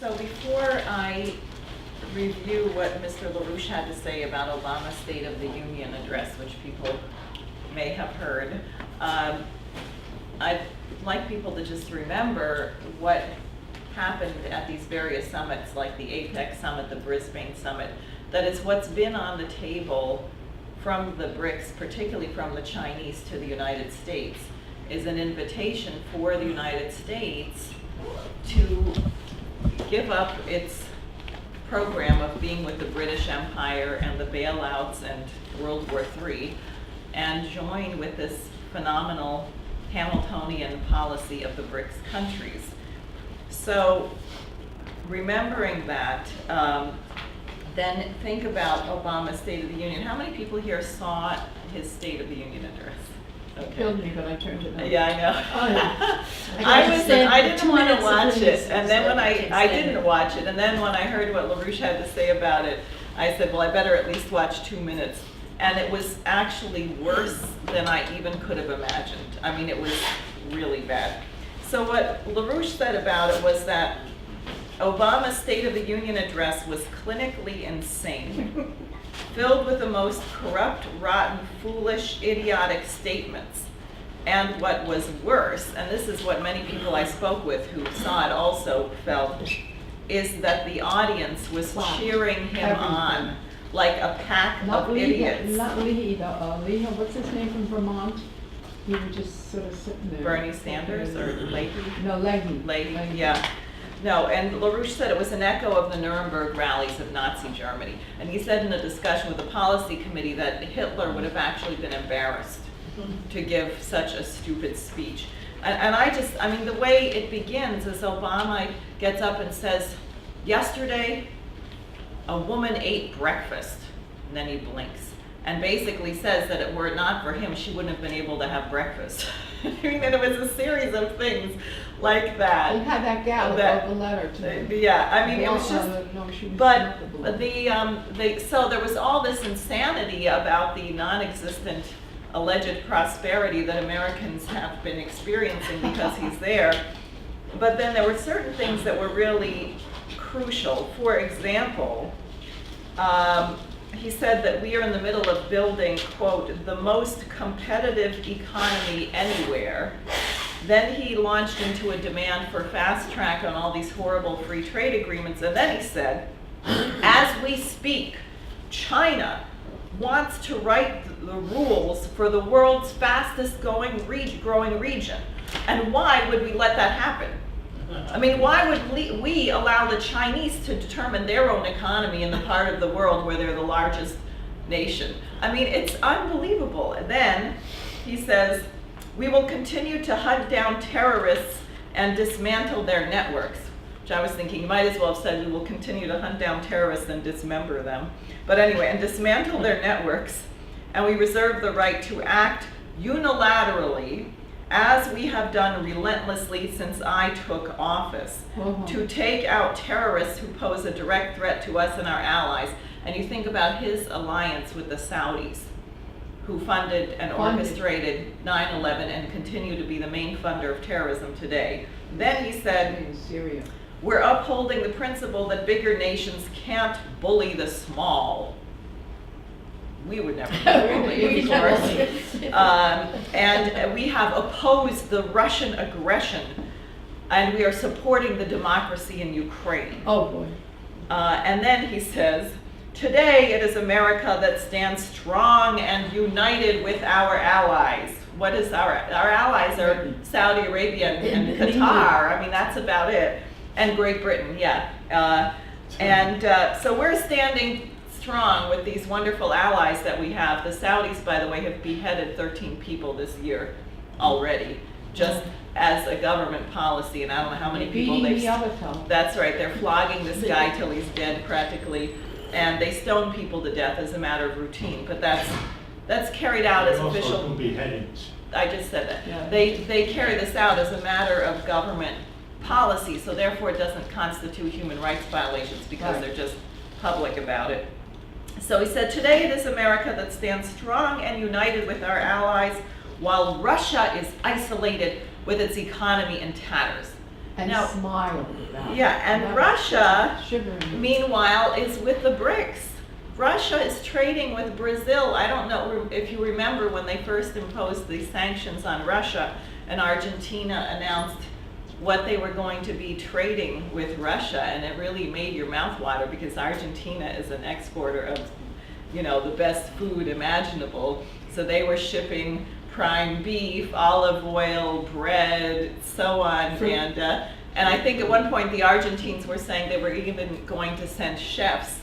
So before I review what Mr. LaRouche had to say about Obama's State of the Union address, which people may have heard, I'd like people to just remember what happened at these various summits, like the APEC summit, the Brisbane summit, that is what's been on the table from the BRICS, particularly from the Chinese to the United States, is an invitation for the United States to give up its program of being with the British Empire and the bailouts and World War III and join with this phenomenal Hamiltonian policy of the BRICS countries. So remembering that, then think about Obama's State of the Union. How many people here saw his State of the Union address? It killed me, but I turned it on. Yeah, I know. Oh, yeah. I didn't want to watch it, and then when I didn't watch it, and then when I heard what LaRouche had to say about it, I said, well, I better at least watch 2 minutes. And it was actually worse than I even could have imagined. I mean, it was really bad. So what LaRouche said about it was that Obama's State of the Union address was clinically insane, filled with the most corrupt, rotten, foolish, idiotic statements. And what was worse, and this is what many people I spoke with who saw it also felt, is that the audience was cheering him on like a pack of idiots. Not Lee, Lee, what's his name from Vermont? He was just sort of sitting there. Bernie Sanders or Leahy? No, Leahy. Leahy, yeah. No, and LaRouche said it was an echo of the Nuremberg rallies of Nazi Germany. And he said in a discussion with the policy committee that Hitler would have actually been embarrassed to give such a stupid speech. And I mean, the way it begins is Obama gets up and says, yesterday, a woman ate breakfast, and then he blinks, and basically says that if it were not for him, she wouldn't have been able to have breakfast. I mean, that it was a series of things like that. He had that gal that wrote the letter to him. Yeah, I mean, it was just, no, she was but not the so there was all this insanity about the non-existent alleged prosperity that Americans have been experiencing because he's there. But then there were certain things that were really crucial. For example, he said that we are in the middle of building, quote, the most competitive economy anywhere. Then he launched into a demand for fast track on all these horrible free trade agreements. And then he said, as we speak, China wants to write the rules for the world's fastest growing region. And why would we let that happen? I mean, why would we allow the Chinese to determine their own economy in the part of the world where they're the largest nation? I mean, it's unbelievable. And then he says, we will continue to hunt down terrorists and dismantle their networks, which I was thinking, you might as well have said we will continue to hunt down terrorists and dismember them. But anyway, and dismantle their networks, and we reserve the right to act unilaterally as we have done relentlessly since I took office, to take out terrorists who pose a direct threat to us and our allies. And you think about his alliance with the Saudis, who funded and orchestrated 9/11 and continue to be the main funder of terrorism today. Then he said, Syria. We're upholding the principle that bigger nations can't bully the small. We would never bully, of course. And we have opposed the Russian aggression, and we are supporting the democracy in Ukraine. Oh, boy. And then he says, today it is America that stands strong and united with our allies. What is our allies are Saudi Arabia and Qatar. I mean, that's about it. And Great Britain, yeah. So we're standing strong with these wonderful allies that we have. The Saudis, by the way, have beheaded 13 people this year already, just as a government policy, and I don't know how many people they've... That's right, they're flogging this guy till he's dead practically, and they stone people to death as a matter of routine, but that's carried out as official... Also beheadings. I just said that. Yeah. They carry this out as a matter of government policy, so therefore it doesn't constitute human rights violations because they're just public about it. So he said, today it is America that stands strong and united with our allies while Russia is isolated with its economy in tatters. And Now- smiled about it. Yeah, and That was Russia, shivering. meanwhile, is with the BRICS. Russia is trading with Brazil. I don't know if you remember when they first imposed these sanctions on Russia and Argentina announced what they were going to be trading with Russia, and it really made your mouth water because Argentina is an exporter of, you know, the best food imaginable. So they were shipping prime beef, olive oil, bread, so on, Fruit. and I think at one point the Argentines were saying they were even going to send chefs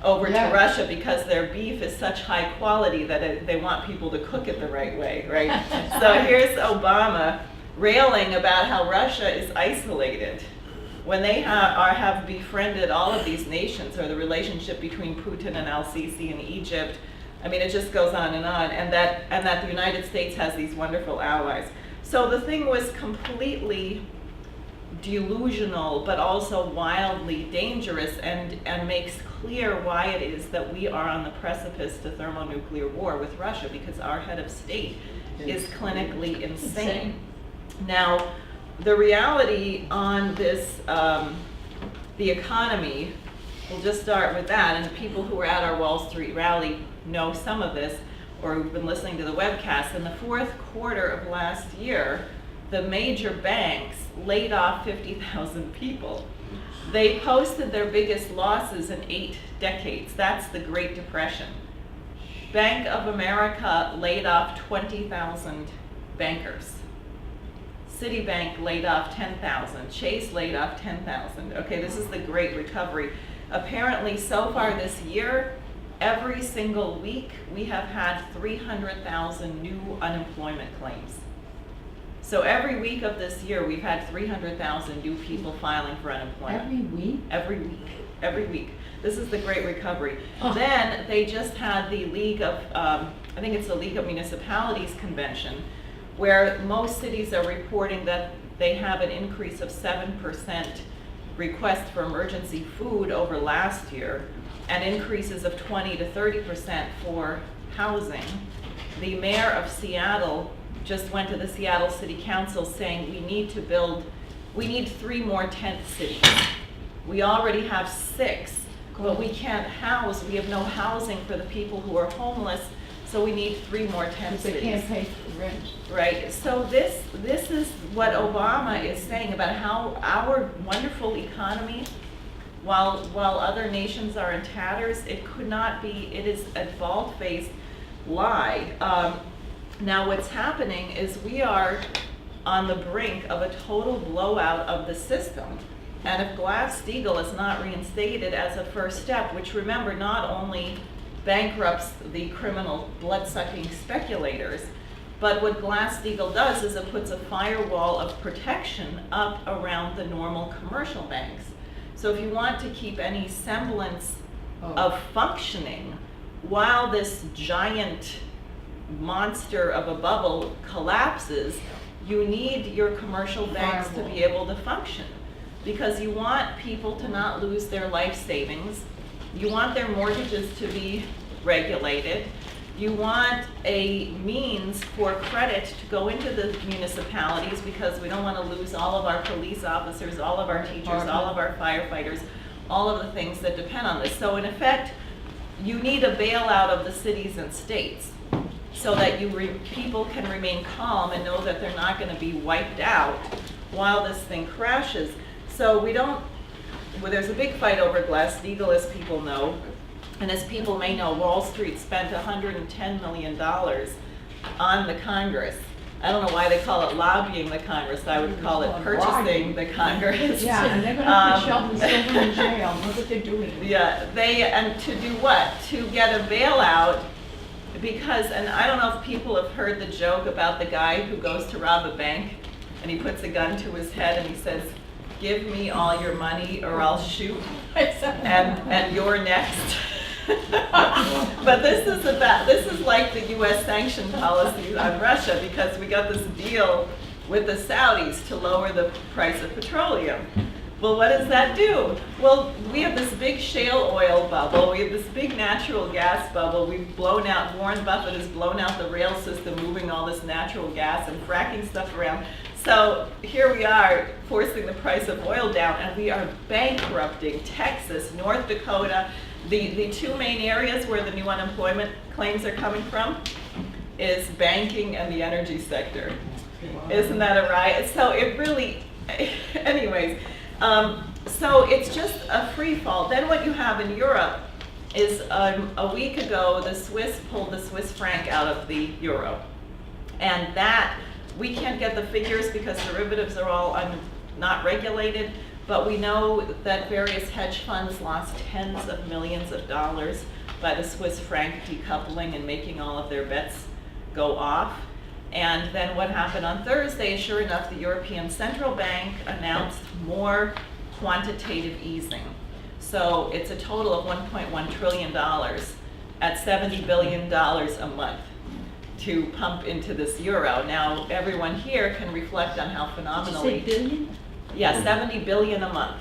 over Yeah. to Russia because their beef is such high quality that they want people to cook it the right way, right? So here's Obama railing about how Russia is isolated when they have befriended all of these nations, or the relationship between Putin and al-Sisi in Egypt. I mean, it just goes on, and that the United States has these wonderful allies. So the thing was completely delusional, but also wildly dangerous, and makes clear why it is that we are on the precipice to thermonuclear war with Russia, because our head of state is clinically insane. Now, the reality on this, the economy, we'll just start with that, and the people who were at our Wall Street rally know some of this, or who've been listening to the webcast. In the fourth quarter of last year, the major banks laid off 50,000 people. They posted their biggest losses in 8 decades. That's the Great Depression. Bank of America laid off 20,000 bankers. Citibank laid off 10,000. Chase laid off 10,000. Okay, this is the Great Recovery. Apparently, so far this year, every single week, we have had 300,000 new unemployment claims. So every week of this year, we've had 300,000 new people filing for unemployment. Every week? Every week, every week. This is the Great Recovery. Oh. Then they just had the League of, I think it's the League of Municipalities Convention, where most cities are reporting that they have an increase of 7% requests for emergency food over last year, and increases of 20 to 30% for housing. The mayor of Seattle just went to the Seattle City Council saying we need 3 more tent cities. We already have 6, but we can't house, we have no housing for the people who are homeless, so we need 3 more tent Because they cities. can't pay for rent. Right, so this is what Obama is saying about how our wonderful economy, while other nations are in tatters, it could not be, it is a bald-faced lie. Now what's happening is we are on the brink of a total blowout of the system. And if Glass-Steagall is not reinstated as a first step, which remember not only bankrupts the criminal blood-sucking speculators, but what Glass-Steagall does is it puts a firewall of protection up around the normal commercial banks. So if you want to keep any semblance of functioning while this giant monster of a bubble collapses, you need your commercial banks to be able to function. Because you want people to not lose their life savings. You want their mortgages to be regulated. You want a means for credit to go into the municipalities, because we don't want to lose all of our police officers, all of our teachers, all of our firefighters, all of the things that depend on this. So in effect, you need a bailout of the cities and states so that people can remain calm and know that they're not going to be wiped out while this thing crashes. So there's a big fight over Glass-Steagall, as people know. And as people may know, Wall Street spent $110 million on the Congress. I don't know why they call it lobbying the Congress. I would call it purchasing the Congress. Yeah, and they're gonna put Sheldon Silver in jail. Look what they're doing. Yeah, and to do what? To get a bailout, because, and I don't know if people have heard the joke about the guy who goes to rob a bank and he puts a gun to his head and he says, "Give me all your money or I'll shoot, and you're next." But this is like the U.S. sanction policy on Russia, because we got this deal with the Saudis to lower the price of petroleum. Well, what does that do? Well, we have this big shale oil bubble, we have this big natural gas bubble, we've blown out, Warren Buffett has blown out the rail system, moving all this natural gas and fracking stuff around. So here we are forcing the price of oil down, and we are bankrupting Texas, North Dakota. The two main areas where the new unemployment claims are coming from is banking and the energy sector. Isn't that a riot? So it really, anyways, so it's just a free fall. Then what you have in Europe is a week ago, the Swiss pulled the Swiss franc out of the euro. And that, we can't get the figures because derivatives are all not regulated, but we know that various hedge funds lost tens of millions of dollars by the Swiss franc decoupling and making all of their bets go off. And then what happened on Thursday, sure enough, the European Central Bank announced more quantitative easing. So it's a total of $1.1 trillion at $70 billion a month to pump into this euro. Now, everyone here can reflect on how phenomenally... Did you say billion? Yeah, 70 billion a month.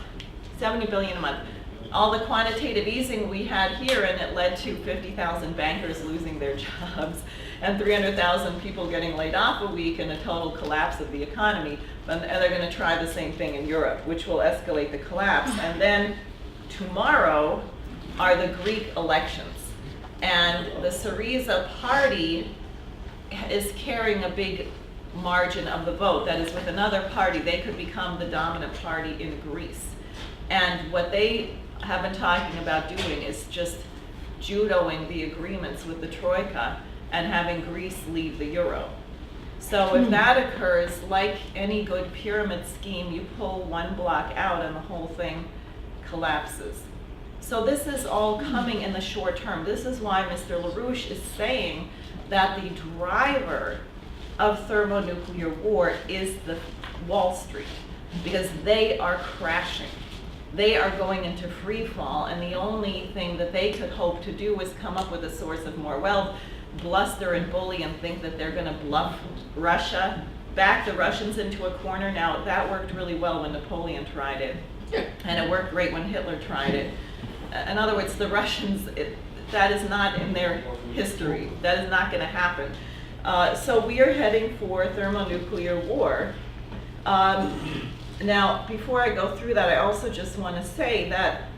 70 billion a month. All the quantitative easing we had here, and it led to 50,000 bankers losing their jobs and 300,000 people getting laid off a week and a total collapse of the economy. And they're going to try the same thing in Europe, which will escalate the collapse. And then tomorrow are the Greek elections. And the Syriza party is carrying a big margin of the vote. That is, with another party, they could become the dominant party in Greece. And what they have been talking about doing is just judoing the agreements with the Troika and having Greece leave the euro. So if that occurs, like any good pyramid scheme, you pull one block out and the whole thing collapses. So this is all coming in the short term. This is why Mr. LaRouche is saying that the driver of thermonuclear war is the Wall Street, because they are crashing. They are going into free fall, and the only thing that they could hope to do is come up with a source of more wealth, bluster and bully and think that they're going to bluff Russia, back the Russians into a corner. Now, that worked really well when Napoleon tried it, and it worked great when Hitler tried it. In other words, the Russians, that is not in their history. That is not going to happen. So we are heading for thermonuclear war. Now, before I go through that, I also just want to say that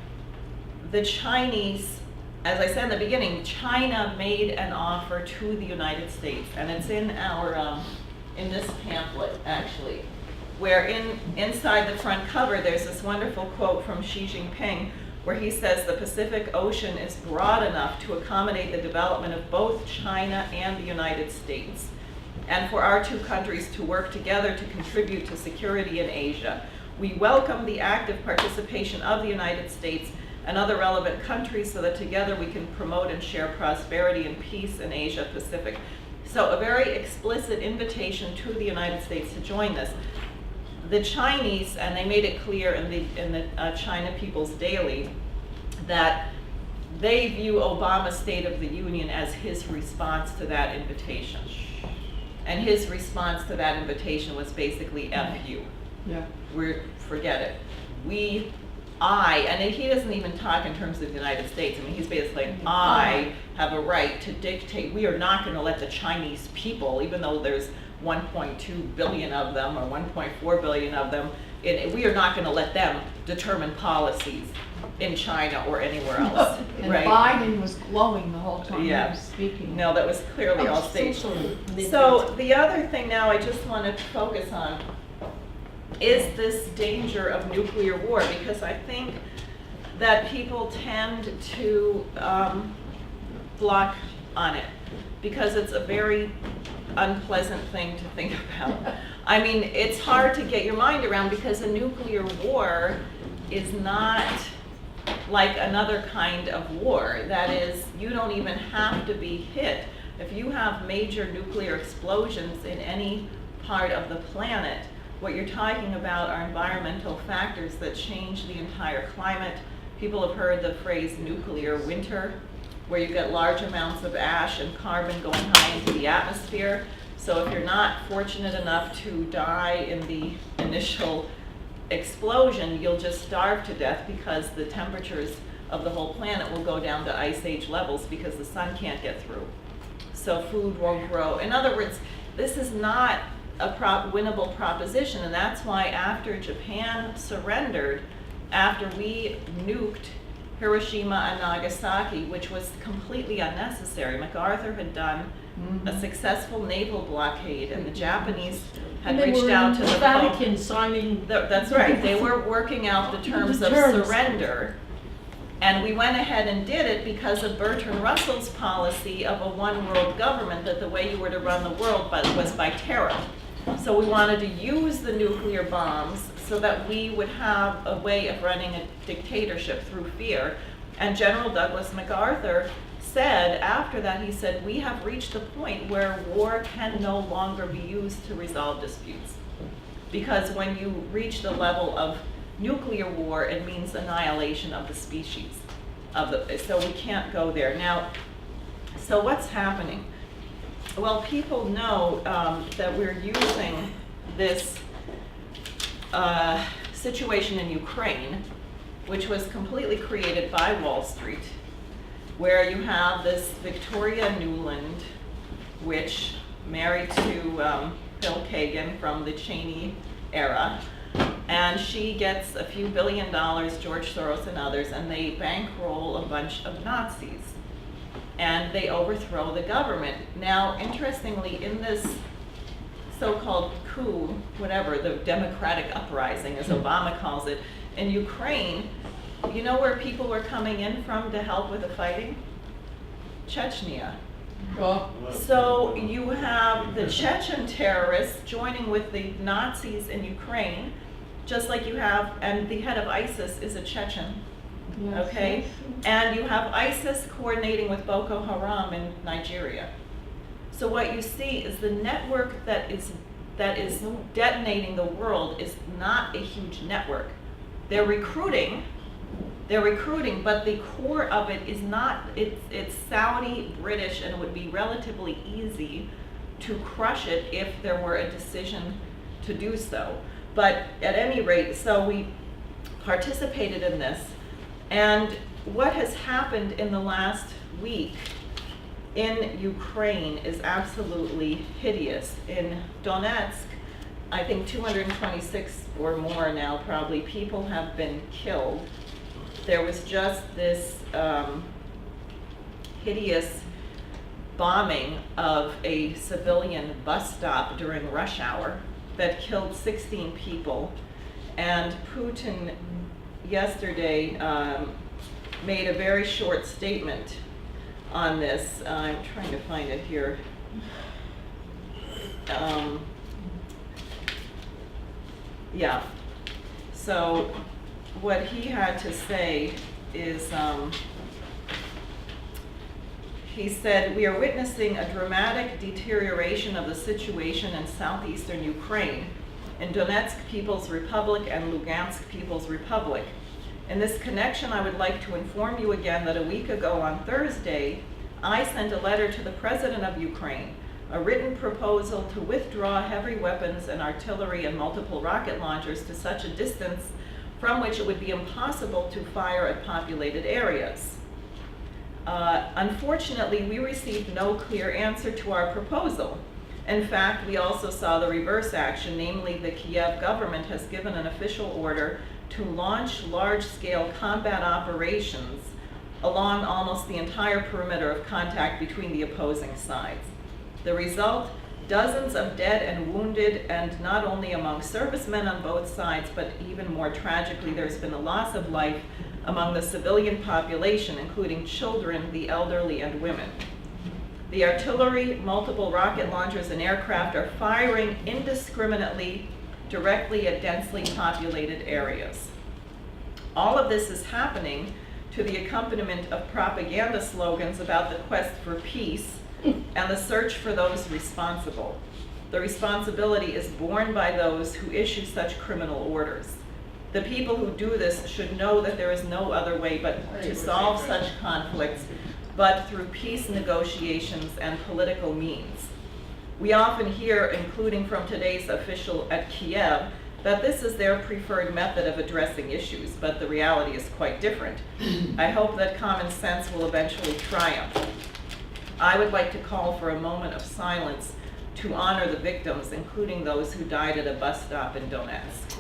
the Chinese, as I said in the beginning, China made an offer to the United States, and it's in our in this pamphlet actually, where inside the front cover there's this wonderful quote from Xi Jinping, where he says the Pacific Ocean is broad enough to accommodate the development of both China and the United States, and for our two countries to work together to contribute to security in Asia. We welcome the active participation of the United States and other relevant countries so that together we can promote and share prosperity and peace in Asia Pacific. So a very explicit invitation to the United States to join this. The Chinese, and they made it clear in the China People's Daily, that they view Obama's State of the Union as his response to that invitation. And his response to that invitation was basically F you. Yeah. Forget it. And he doesn't even talk in terms of the United States. I mean, he's basically like, I have a right to dictate. We are not going to let the Chinese people, even though there's 1.2 billion of them or 1.4 billion of them, we are not going to let them determine policies in China or anywhere else. And right? Biden was glowing the whole time he Yeah. was speaking. No, that was clearly all staged. So the other thing now I just want to focus on is this danger of nuclear war, because I think that people tend to block on it because it's a very unpleasant thing to think about. I mean, it's hard to get your mind around because a nuclear war is not like another kind of war. That is, you don't even have to be hit. If you have major nuclear explosions in any part of the planet, what you're talking about are environmental factors that change the entire climate. People have heard the phrase nuclear winter, where you get large amounts of ash and carbon going high into the atmosphere. So if you're not fortunate enough to die in the initial explosion, you'll just starve to death because the temperatures of the whole planet will go down to ice age levels because the sun can't get through. So food won't grow. In other words, this is not winnable proposition, and that's why after Japan surrendered, after we nuked Hiroshima and Nagasaki, which was completely unnecessary. MacArthur had done a successful naval blockade, and the Japanese had reached out to the Vatican signing. That's right. They were working out the terms of surrender. And we went ahead and did it because of Bertrand Russell's policy of a one world government, that the way you were to run the world was by terror. So we wanted to use the nuclear bombs so that we would have a way of running a dictatorship through fear. And General Douglas MacArthur said after that, he said, we have reached the point where war can no longer be used to resolve disputes. Because when you reach the level of nuclear war, it means annihilation of the species. So we can't go there. Now, so what's happening? Well, people know that we're using this situation in Ukraine, which was completely created by Wall Street, where you have this Victoria Nuland, which married to Bill Kagan from the Cheney era, and she gets a few $1 billion, George Soros and others, and they bankroll a bunch of Nazis. And they overthrow the government. Now, interestingly, in this so-called coup, whatever, the democratic uprising, as Obama calls it, in Ukraine, you know where people were coming in from to help with the fighting? Chechnya. Oh. So you have the Chechen terrorists joining with the Nazis in Ukraine, just like you have, and the head of ISIS is a Chechen. Yes, Okay, yes. and you have ISIS coordinating with Boko Haram in Nigeria. So what you see is the network that is detonating the world is not a huge network. They're recruiting, but the core of it is not. It's Saudi, British, and it would be relatively easy to crush it if there were a decision to do so. But at any rate, so we participated in this. And what has happened in the last week in Ukraine is absolutely hideous. In Donetsk, I think 226 or more now probably people have been killed. There was just this hideous bombing of a civilian bus stop during rush hour that killed 16 people. And Putin yesterday made a very short statement on this. I'm trying to find it here. Yeah. So what he had to say is, he said, we are witnessing a dramatic deterioration of the situation in southeastern Ukraine, in Donetsk People's Republic and Lugansk People's Republic. In this connection, I would like to inform you again that a week ago on Thursday, I sent a letter to the President of Ukraine, a written proposal to withdraw heavy weapons and artillery and multiple rocket launchers to such a distance from which it would be impossible to fire at populated areas. Unfortunately, we received no clear answer to our proposal. In fact, we also saw the reverse action, namely the Kiev government has given an official order to launch large-scale combat operations along almost the entire perimeter of contact between the opposing sides. The result, dozens of dead and wounded, and not only among servicemen on both sides, but even more tragically, there's been a loss of life among the civilian population, including children, the elderly, and women. The artillery, multiple rocket launchers, and aircraft are firing indiscriminately directly at densely populated areas. All of this is happening to the accompaniment of propaganda slogans about the quest for peace and the search for those responsible. The responsibility is borne by those who issue such criminal orders. The people who do this should know that there is no other way but to solve such conflicts but through peace negotiations and political means. We often hear, including from today's official at Kiev, that this is their preferred method of addressing issues, but the reality is quite different. I hope that common sense will eventually triumph. I would like to call for a moment of silence to honor the victims, including those who died at a bus stop in Donetsk.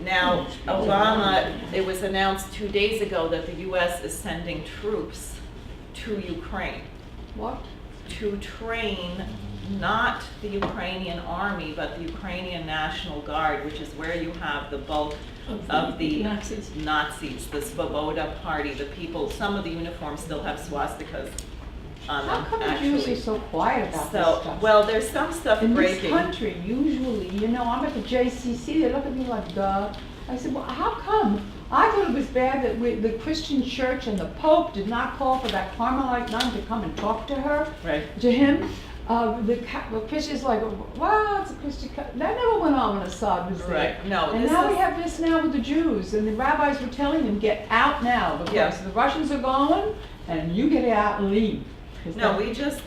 Now, Obama, it was announced 2 days ago that the U.S. is sending troops to Ukraine What? to train not the Ukrainian army, but the Ukrainian National Guard, which is where you have the bulk of the Nazis. the Svoboda Party, the people, some of the uniforms still have swastikas on them, How come the Jews are actually. so quiet about this So, stuff? well, there's some stuff In this breaking. country, usually, you know, I'm at the JCC, they look at me like, duh. I said, well, how come? I thought it was bad that the Christian church and the Pope did not call for that Carmelite nun to come and talk to her, Right. to him. The Christians like, wow, it's a Christian, that never went on when Assad was there. Right, no, And this now is- we have this now with the Jews, and the rabbis were telling them, get out now, because Yeah. the Russians are going, and you get out and leave. Is No, that- we just,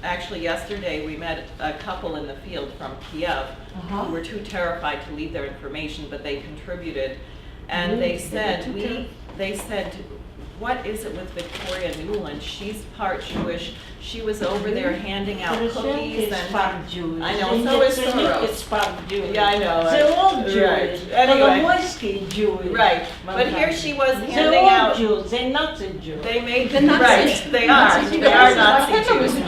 actually yesterday, we met a couple in the field from Kiev Uh-huh. who were too terrified to leave their information, but they contributed. And Really? they They were said, too terrified? they said, what is it with Victoria Newland? She's part Jewish. She was over there handing out cookies It's and. part Jewish. I know, so is Soros. It's part Jewish. Yeah, I know. They're all Right. Jewish. Anyway. Kolomoisky Jewish. Right, but here she was They're handing all out, Jews. They're not the Jews. they made, The Nazis. right, they Nazis, are you Nazi guys, Jews. Hitler was a Jew.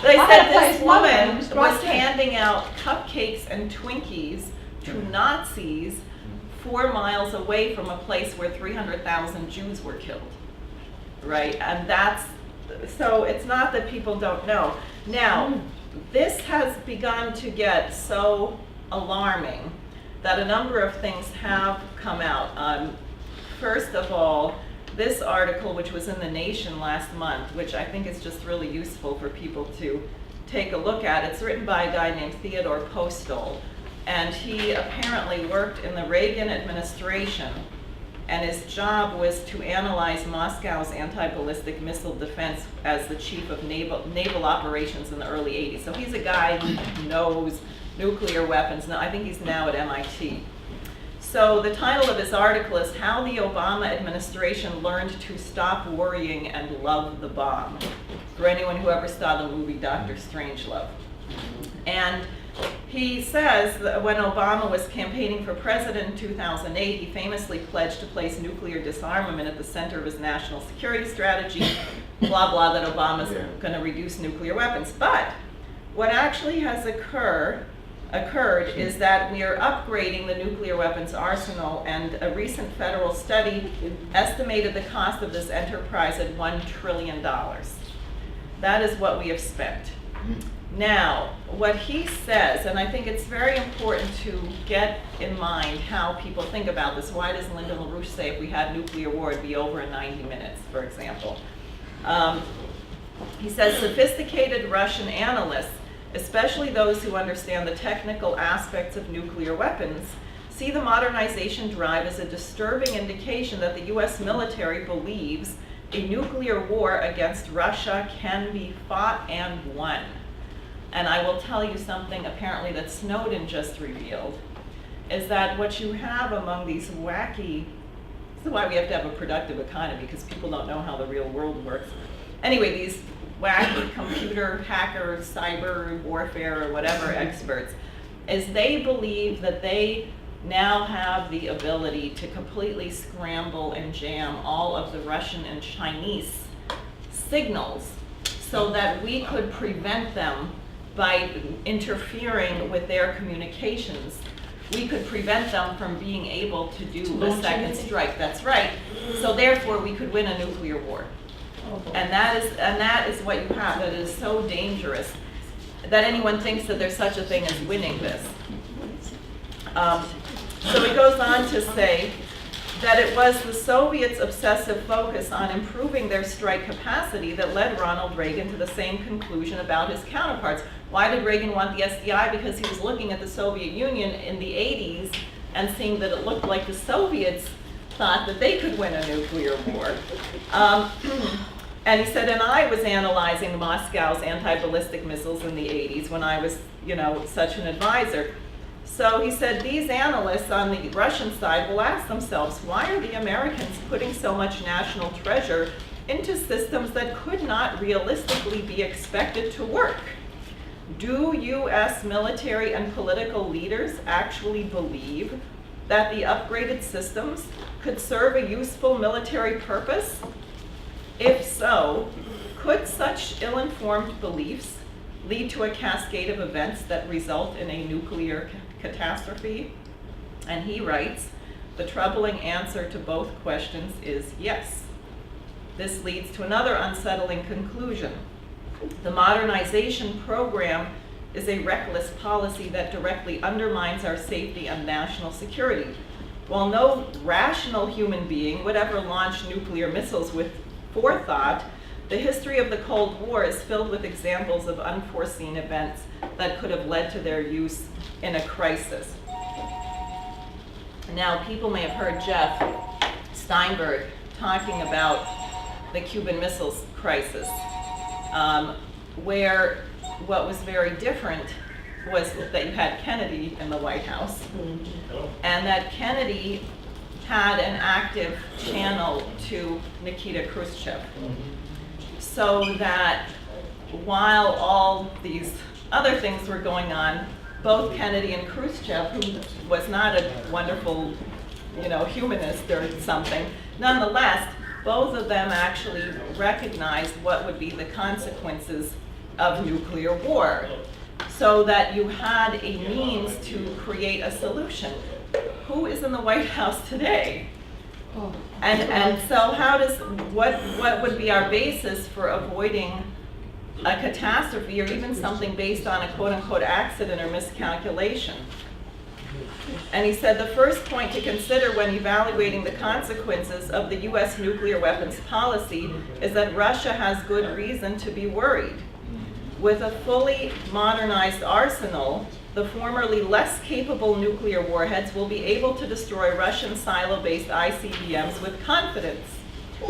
They I said had a place this mother, woman Miss was Ross. handing out cupcakes and Twinkies to Nazis 4 miles away from a place where 300,000 Jews were killed. Right, and that's, so it's not that people don't know. Now, this has begun to get so alarming that a number of things have come out. First of all, this article, which was in The Nation last month, which I think is just really useful for people to take a look at. It's written by a guy named Theodore Postal, and he apparently worked in the Reagan administration, and his job was to analyze Moscow's anti-ballistic missile defense as the chief of naval operations in the early 80s. So he's a guy who knows nuclear weapons. Now, I think he's now at MIT. So the title of his article is How the Obama Administration Learned to Stop Worrying and Love the Bomb, for anyone who ever saw the movie Dr. Strangelove. And he says that when Obama was campaigning for president in 2008, he famously pledged to place nuclear disarmament at the center of his national security strategy, blah, blah, that Obama's going to reduce nuclear weapons. But what actually has occurred is that we are upgrading the nuclear weapons arsenal, and a recent federal study estimated the cost of this enterprise at $1 trillion. That is what we have spent. Now, what he says, and I think it's very important to get in mind how people think about this. Why does Lyndon LaRouche say if we had nuclear war, it'd be over in 90 minutes, for example? He says sophisticated Russian analysts, especially those who understand the technical aspects of nuclear weapons, see the modernization drive as a disturbing indication that the U.S. military believes a nuclear war against Russia can be fought and won. And I will tell you something apparently that Snowden just revealed, is that what you have among these wacky, this is why we have to have a productive economy, because people don't know how the real world works. Anyway, these wacky computer hackers, cyber warfare, or whatever experts, is they believe that they now have the ability to completely scramble and jam all of the Russian and Chinese signals so that we could prevent them by interfering with their communications. We could prevent them from being able to do a second strike. That's right. So therefore, we could win a nuclear war. And that is what you have. That is so dangerous that anyone thinks that there's such a thing as winning this. So he goes on to say that it was the Soviets' obsessive focus on improving their strike capacity that led Ronald Reagan to the same conclusion about his counterparts. Why did Reagan want the SDI? Because he was looking at the Soviet Union in the 80s and seeing that it looked like the Soviets thought that they could win a nuclear war. And he said, and I was analyzing Moscow's anti-ballistic missiles in the 80s when I was, such an advisor. So he said, these analysts on the Russian side will ask themselves, why are the Americans putting so much national treasure into systems that could not realistically be expected to work? Do U.S. military and political leaders actually believe that the upgraded systems could serve a useful military purpose? If so, could such ill-informed beliefs lead to a cascade of events that result in a nuclear catastrophe? And he writes, the troubling answer to both questions is yes. This leads to another unsettling conclusion. The modernization program is a reckless policy that directly undermines our safety and national security. While no rational human being would ever launch nuclear missiles with forethought, the history of the Cold War is filled with examples of unforeseen events that could have led to their use in a crisis. Now, people may have heard Jeff Steinberg talking about the Cuban Missiles crisis, where what was very different was that you had Kennedy in the White House, and that Kennedy had an active channel to Nikita Khrushchev. So that while all these other things were going on, both Kennedy and Khrushchev, who was not a wonderful, humanist or something, nonetheless, both of them actually recognized what would be the consequences of nuclear war, so that you had a means to create a solution. Who is in the White House today? And so what would be our basis for avoiding a catastrophe, or even something based on a quote-unquote accident or miscalculation? And he said the first point to consider when evaluating the consequences of the U.S. nuclear weapons policy is that Russia has good reason to be worried. With a fully modernized arsenal, the formerly less capable nuclear warheads will be able to destroy Russian silo-based ICBMs with confidence.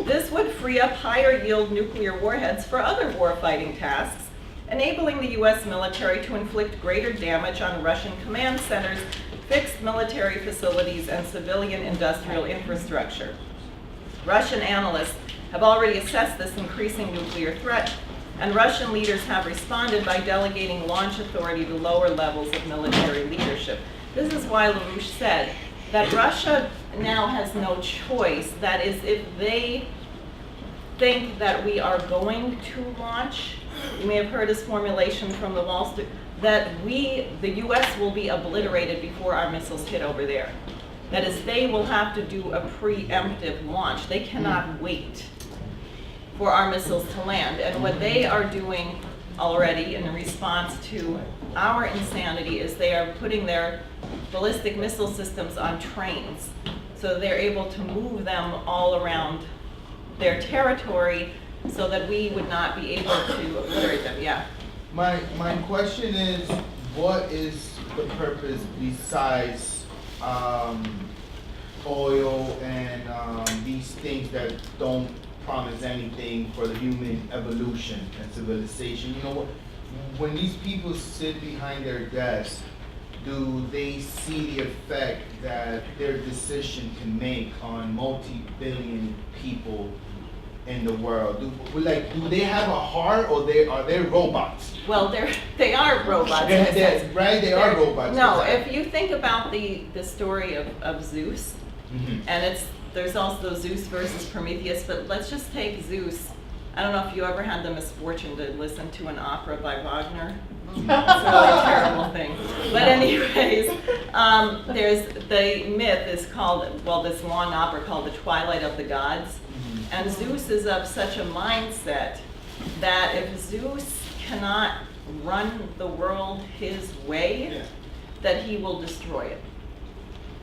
This would free up higher-yield nuclear warheads for other warfighting tasks, enabling the U.S. military to inflict greater damage on Russian command centers, fixed military facilities, and civilian industrial infrastructure. Russian analysts have already assessed this increasing nuclear threat, and Russian leaders have responded by delegating launch authority to lower levels of military leadership. This is why LaRouche said that Russia now has no choice. That is, if they think that we are going to launch, you may have heard his formulation from the Wall Street, that the U.S. will be obliterated before our missiles hit over there. That is, they will have to do a preemptive launch. They cannot wait for our missiles to land. And what they are doing already in response to our insanity is they are putting their ballistic missile systems on trains. So they're able to move them all around their territory so that we would not be able to obliterate them. Yeah. My question is, what is the purpose besides oil and these things that don't promise anything for the human evolution and civilization? When these people sit behind their desks, do they see the effect that their decision can make on multi-billion people in the world? Do they have a heart, or are they robots? Well, they are robots. Right? They are robots. No, if you think about the story of Zeus, and there's also Zeus versus Prometheus, but let's just take Zeus. I don't know if you ever had the misfortune to listen to an opera by Wagner. It's a really terrible thing. But anyways, there's the myth is called, this long opera called The Twilight of the Gods. And Zeus is of such a mindset that if Zeus cannot run the world his way, that he will destroy it.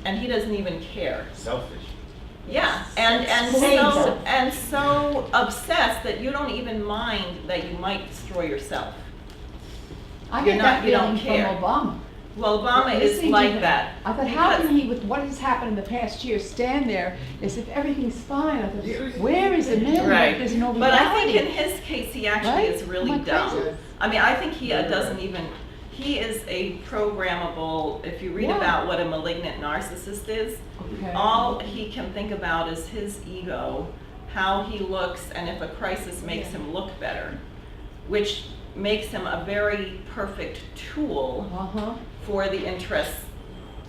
And he doesn't even care. Selfish. Yeah, and so obsessed that you don't even mind that you might destroy yourself. I get that you don't feeling care. from Obama. Well, Obama is Listening to like him, that. I thought, how can he, with what has happened in the past year, stand there as if everything's fine? I thought, where is the middle? Right. There's no But I think reality. in his case, he actually Right? is really Am I dumb. crazy? I mean, I think he doesn't even, he is a programmable, if you read Yeah. about what a malignant narcissist is, Okay. all he can think about is his ego, how he looks, and if a crisis makes him look better, which makes him a very perfect tool Uh-huh. for the interests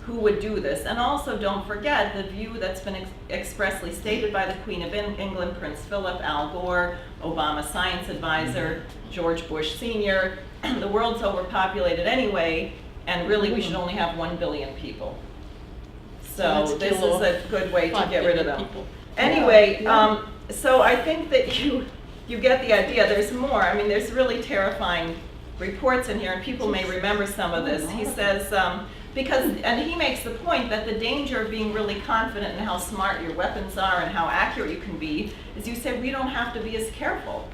who would do this. And also, don't forget the view that's been expressly stated by the Queen of England, Prince Philip, Al Gore, Obama science advisor, George Bush Sr. The world's overpopulated anyway, and really we should only have 1 billion people. So let's this kill is a good way to 5 get rid of billion them. people. Anyway, Yeah. so I think that you get the idea. There's more. I mean, there's really terrifying reports in here, and people may remember some of this. He says, and he makes the point that the danger of being really confident in how smart your weapons are and how accurate you can be is you say we don't have to be as careful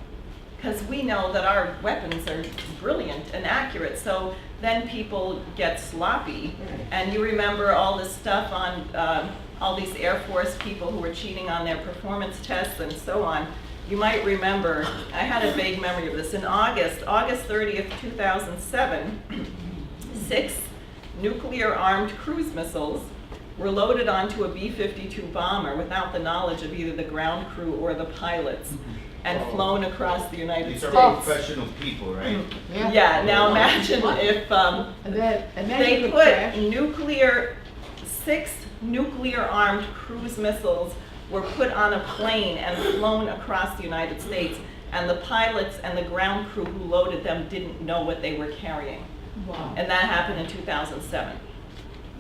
because we know that our weapons are brilliant and accurate. So then people get sloppy, and you remember all this stuff on all these Air Force people who were cheating on their performance tests and so on. You might remember, I had a vague memory of this, in August 30th, 2007, 6 nuclear-armed cruise missiles were loaded onto a B-52 bomber without the knowledge of either the ground crew or the pilots, and flown across the United These States. are professional people, right? Yeah, now imagine if And then they it put crashed. 6 nuclear-armed cruise missiles were put on a plane and flown across the United States, and the pilots and the ground crew who loaded them didn't know what they were carrying. Wow. And that happened in 2007.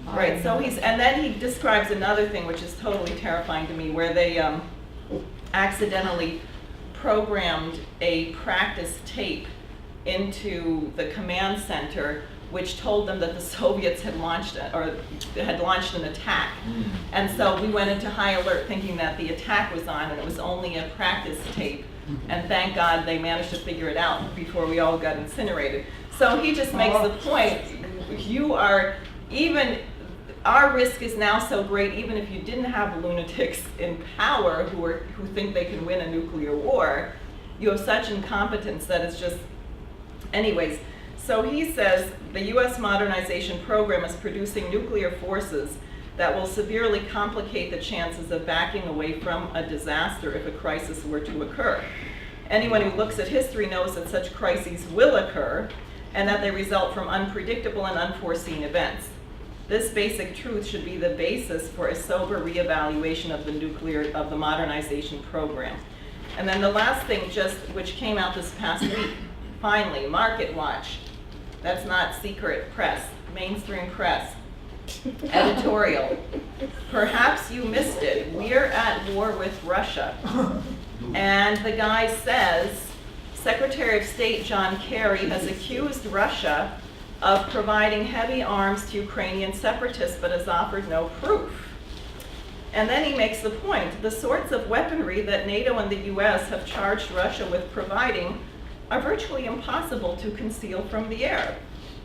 I Right, so know. and then he describes another thing which is totally terrifying to me, where they accidentally programmed a practice tape into the command center, which told them that the Soviets had launched an attack. And so we went into high alert thinking that the attack was on, and it was only a practice tape. And thank God they managed to figure it out before we all got incinerated. So he just makes the point, our risk is now so great, even if you didn't have lunatics in power who think they can win a nuclear war, you have such incompetence that it's just, anyways. So he says the U.S. modernization program is producing nuclear forces that will severely complicate the chances of backing away from a disaster if a crisis were to occur. Anyone who looks at history knows that such crises will occur and that they result from unpredictable and unforeseen events. This basic truth should be the basis for a sober reevaluation of the modernization program. And then the last thing, which came out this past week, finally, Market Watch. That's not secret press, mainstream press. Editorial. Perhaps you missed it. We're at war with Russia. And the guy says, Secretary of State John Kerry has accused Russia of providing heavy arms to Ukrainian separatists, but has offered no proof. And then he makes the point, the sorts of weaponry that NATO and the US have charged Russia with providing are virtually impossible to conceal from the air.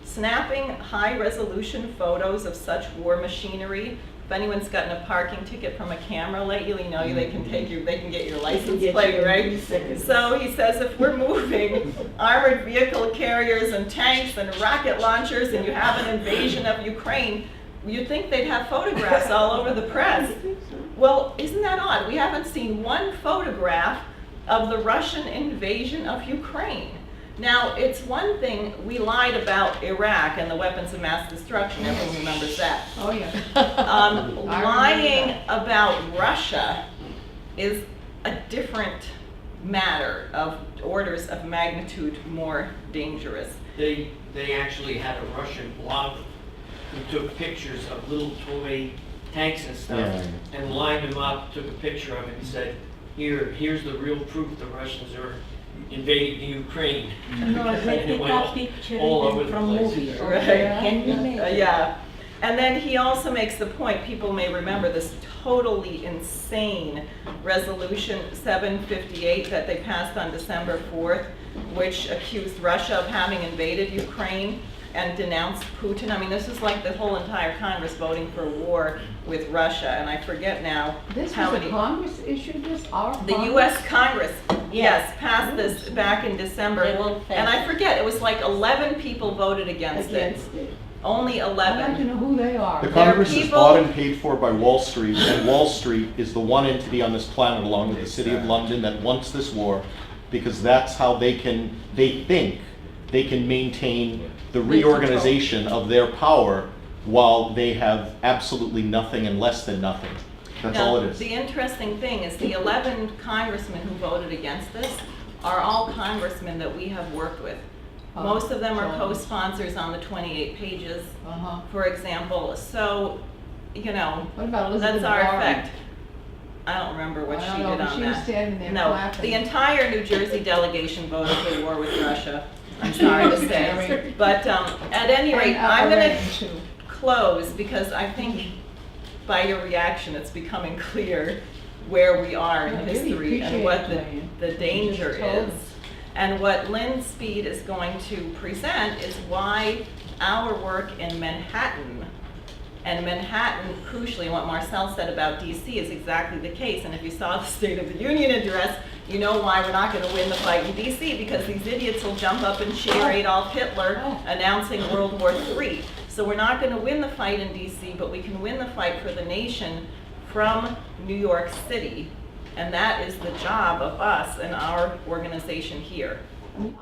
Snapping high-resolution photos of such war machinery. If anyone's gotten a parking ticket from a camera lately, they can get your license plate, right? So he says if we're moving armored vehicle carriers and tanks and rocket launchers and you have an invasion of Ukraine, you'd think they'd have photographs all over the press. Well, isn't that odd? We haven't seen one photograph of the Russian invasion of Ukraine. Now, it's one thing, we lied about Iraq and the weapons of mass destruction, everyone remembers that. Oh, yeah. Lying about Russia is a different matter of orders of magnitude more dangerous. They actually had a Russian blogger who took pictures of little toy tanks and stuff and lined them up, took a picture of it and said, here's the real proof the Russians are invading Ukraine. No, And they it pick went up pictures all over the from place. movies. Right. Can you imagine? Yeah. And then he also makes the point, people may remember this totally insane resolution 758 that they passed on December 4th, which accused Russia of having invaded Ukraine and denounced Putin. I mean, this is like the whole entire Congress voting for war with Russia, and I forget now This how was many. the Congress issued this, our The Congress? U.S. Congress, yes, passed this back in December, They won't pass and I it. forget, it was like 11 people voted against it. Only I'd like to 11. know who they are. The There are Congress is people- bought and paid for by Wall Street, and Wall Street is the one entity on this planet, along with the City of London, that wants this war, because that's how they think they can maintain the reorganization of their power while they have absolutely nothing and less than nothing. That's all it is. The interesting thing is the 11 congressmen who voted against this are all congressmen that we have worked with. Most of them are co-sponsors on the 28 pages, for example. So, you know, What about Elizabeth that's our Warren? effect. I don't remember what I she don't did know, on but that. she was standing there No, clapping. the entire New Jersey delegation voted for war with Russia. I'm sorry to say. But at any rate, I'm going to close because I think by your reaction, it's becoming clear where we are in I really history and appreciate what it, Diane. the danger You just told is. us. And what Lynn Speed is going to present is why our work in Manhattan, and Manhattan, crucially, what Marcel said about DC is exactly the case. And if you saw the State of the Union address, you know why we're not going to win the fight in DC, because these idiots will jump up and cheer Adolf Hitler announcing World War III. So we're not going to win the fight in DC, but we can win the fight for the nation from New York City. And that is the job of us and our organization here.